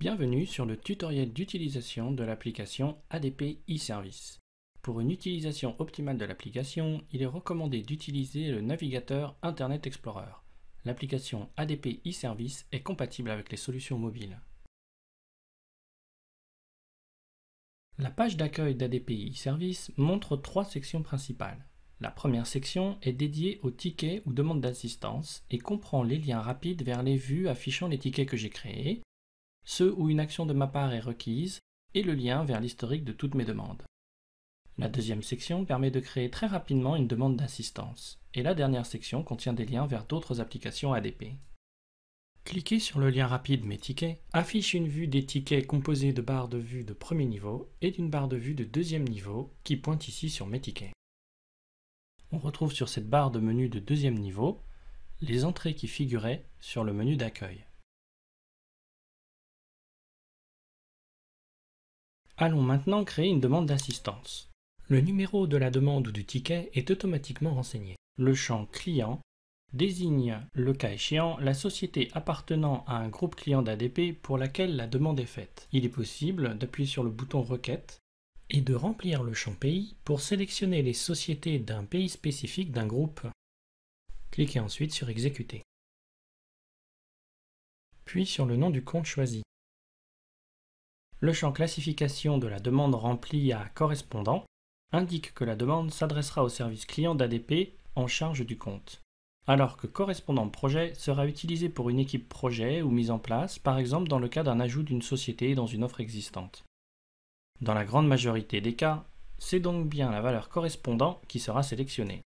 Bienvenue sur le tutoriel d'utilisation de l'application ADP e-Service. Pour une utilisation optimale de l'application, il est recommandé d'utiliser le navigateur Internet Explorer. L'application ADP e-Service est compatible avec les solutions mobiles. La page d'accueil d'ADP e-Service montre trois sections principales. La première section est dédiée aux tickets ou demandes d'assistance et comprend les liens rapides vers les vues affichant les tickets que j'ai créés, ceux où une action de ma part est requise, et le lien vers l'historique de toutes mes demandes. La deuxième section permet de créer très rapidement une demande d'assistance, et la dernière section contient des liens vers d'autres applications ADP. Cliquez sur le lien rapide Mes tickets affiche une vue des tickets composée de barres de vue de premier niveau et d'une barre de vue de deuxième niveau qui pointe ici sur Mes tickets. On retrouve sur cette barre de menu de deuxième niveau les entrées qui figuraient sur le menu d'accueil. Allons maintenant créer une demande d'assistance. Le numéro de la demande ou du ticket est automatiquement renseigné. Le champ client désigne, le cas échéant, la société appartenant à un groupe client d'ADP pour laquelle la demande est faite. Il est possible d'appuyer sur le bouton Requête et de remplir le champ pays pour sélectionner les sociétés d'un pays spécifique d'un groupe. Cliquez ensuite sur Exécuter. Puis sur le nom du compte choisi. Le champ classification de la demande remplie à correspondant indique que la demande s'adressera au service client d'ADP en charge du compte, alors que correspondant projet sera utilisé pour une équipe projet ou mise en place, par exemple dans le cas d'un ajout d'une société dans une offre existante. Dans la grande majorité des cas, c'est donc bien la valeur correspondant qui sera sélectionnée.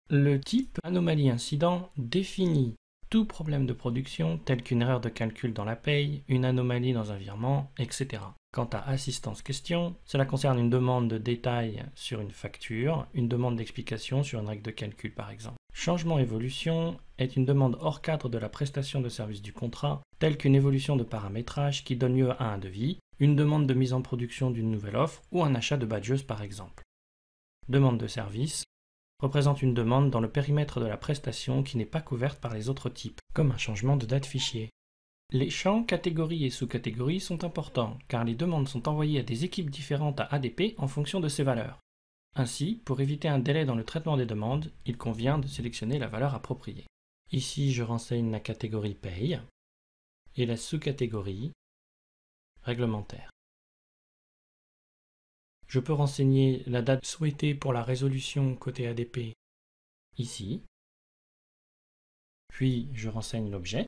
Le type anomalie incident définit tout problème de production tel qu'une erreur de calcul dans la paye, une anomalie dans un virement, etc. Quant à assistance question, cela concerne une demande de détail sur une facture, une demande d'explication sur une règle de calcul par exemple. Changement évolution est une demande hors cadre de la prestation de service du contrat, telle qu'une évolution de paramétrage qui donne lieu à un devis, une demande de mise en production d'une nouvelle offre ou un achat de badges par exemple. Demande de service représente une demande dans le périmètre de la prestation qui n'est pas couverte par les autres types, comme un changement de date fichier. Les champs catégories et sous-catégories sont importants, car les demandes sont envoyées à des équipes différentes à ADP en fonction de ces valeurs. Ainsi, pour éviter un délai dans le traitement des demandes, il convient de sélectionner la valeur appropriée. Ici, je renseigne la catégorie paye et la sous-catégorie réglementaire. Je peux renseigner la date souhaitée pour la résolution côté ADP ici, puis je renseigne l'objet,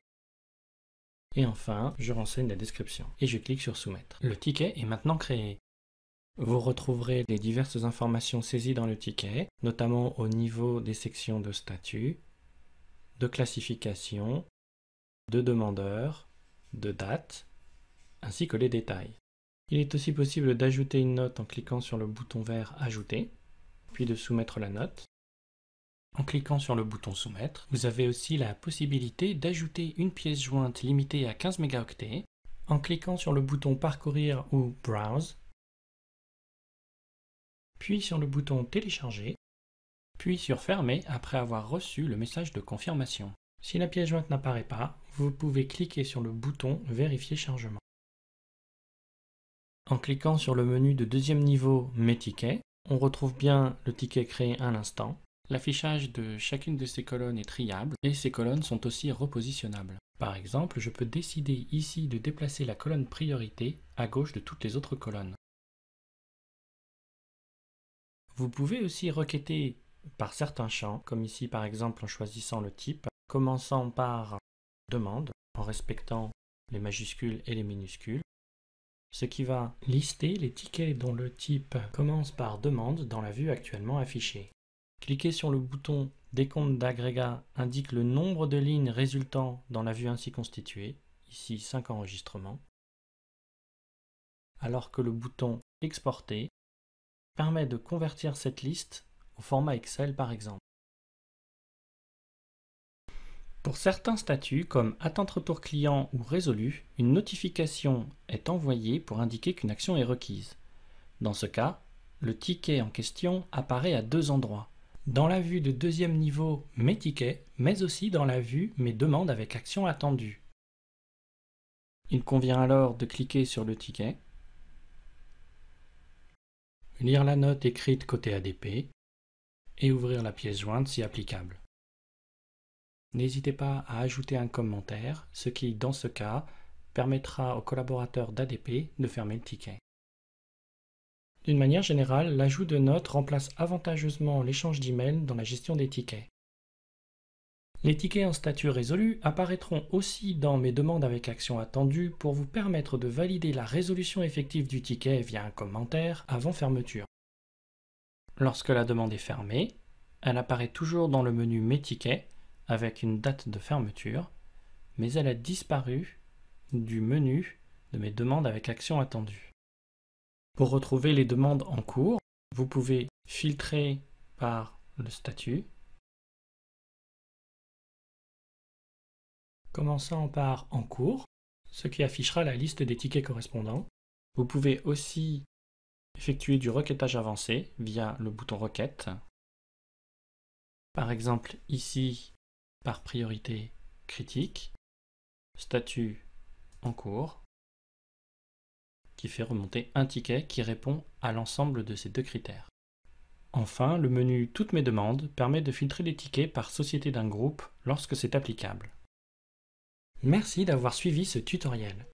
et enfin je renseigne la description, et je clique sur Soumettre. Le ticket est maintenant créé. Vous retrouverez les diverses informations saisies dans le ticket, notamment au niveau des sections de statut, de classification, de demandeur, de date, ainsi que les détails. Il est aussi possible d'ajouter une note en cliquant sur le bouton vert Ajouter, puis de soumettre la note. En cliquant sur le bouton Soumettre, vous avez aussi la possibilité d'ajouter une pièce jointe limitée à 15 mégaoctets en cliquant sur le bouton Parcourir ou Browse, puis sur le bouton Télécharger, puis sur Fermer après avoir reçu le message de confirmation. Si la pièce jointe n'apparaît pas, vous pouvez cliquer sur le bouton Vérifier chargement. En cliquant sur le menu de deuxième niveau Mes tickets, on retrouve bien le ticket créé à l'instant. L'affichage de chacune de ces colonnes est triable et ces colonnes sont aussi repositionnables. Par exemple, je peux décider ici de déplacer la colonne priorité à gauche de toutes les autres colonnes. Vous pouvez aussi requêter par certains champs, comme ici par exemple en choisissant le type, commençant par demande, en respectant les majuscules et les minuscules, ce qui va lister les tickets dont le type commence par demande dans la vue actuellement affichée. Cliquez sur le bouton Décompte d'agrégat indique le nombre de lignes résultant dans la vue ainsi constituée, ici 5 enregistrements, alors que le bouton Exporter permet de convertir cette liste au format Excel par exemple. Pour certains statuts, comme Attente retour client ou Résolu, une notification est envoyée pour indiquer qu'une action est requise. Dans ce cas, le ticket en question apparaît à deux endroits. Dans la vue de deuxième niveau Mes tickets, mais aussi dans la vue Mes demandes avec action attendue. Il convient alors de cliquer sur le ticket, lire la note écrite côté ADP et ouvrir la pièce jointe si applicable. N'hésitez pas à ajouter un commentaire, ce qui, dans ce cas, permettra aux collaborateurs d'ADP de fermer le ticket. D'une manière générale, l'ajout de notes remplace avantageusement l'échange d'emails dans la gestion des tickets. Les tickets en statut résolu apparaîtront aussi dans mes demandes avec action attendue pour vous permettre de valider la résolution effective du ticket via un commentaire avant fermeture. Lorsque la demande est fermée, elle apparaît toujours dans le menu Mes tickets avec une date de fermeture, mais elle a disparu du menu de mes demandes avec action attendue. Pour retrouver les demandes en cours, vous pouvez filtrer par le statut, commençant par En cours, ce qui affichera la liste des tickets correspondants. Vous pouvez aussi effectuer du requêtage avancé via le bouton Requête. Par exemple ici, par priorité critique, statut en cours, qui fait remonter un ticket qui répond à l'ensemble de ces deux critères. Enfin, le menu Toutes mes demandes permet de filtrer les tickets par société d'un groupe lorsque c'est applicable. Merci d'avoir suivi ce tutoriel.